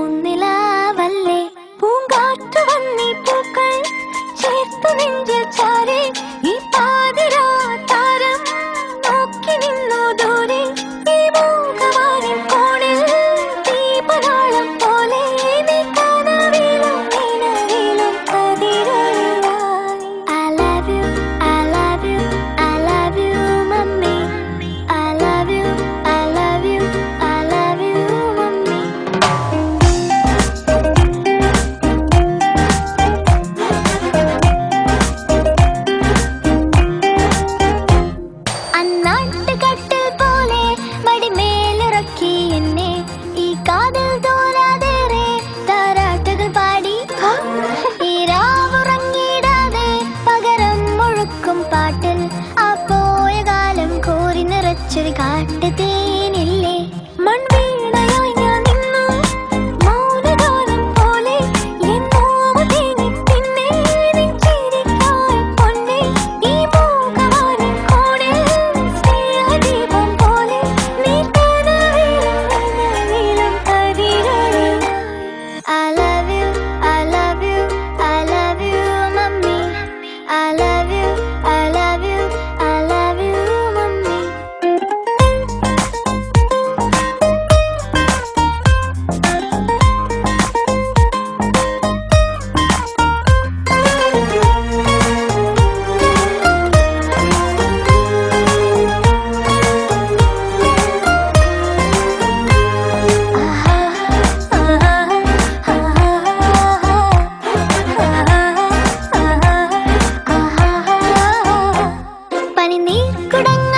പൂനിലാവല്ലേ പൂങ്കാറ്റു വന്നി പൂക്കൾ ചേർത്തു നെഞ്ചിൽ ചാരി ഈ പാതിരാ താരം നോക്കി നിന്നു ദൂരെ ഈ മൂകവാനിൻ കോണിൽ ദീപനാളം പോലെ നീ കനവിലും നിലവിലും കതിരൊളിയായി. I love you, I love you, I love you, mummy. I love you, I love you, I love you, mummy. അന്നാട്ടുകട്ടിൽ പോലെ മടിമേലിറക്കി എന്നെ ഈ കാതിൽ തോരാതേറെ താരാട്ടുകൾ പാടി ഈ രാവുറങ്ങിടാതെ പകരം മുഴുക്കും പാട്ടിൽ ആ പോയ കാലം കോരി നിറച്ചൊരു കാട്ടുതേനില്ലേ മൺവീണയായി ഞാൻ നിന്നു മൗനഗാനം പോലെ എന്നോമ തേങ്ങി പിന്നെ നിൻ ചിരിക്കായി പൊന്നെ ഈ മൂകവാനിൻ കോണിൽ സ്നേഹദീപം പോലെ നീ കനവിലും നിലവിലും കതിരൊളിയായി. I love you, I love you, I love you, mummy. I love you, I love you, I love you, mummy. പനിനീർക്കുടങ്ങൾ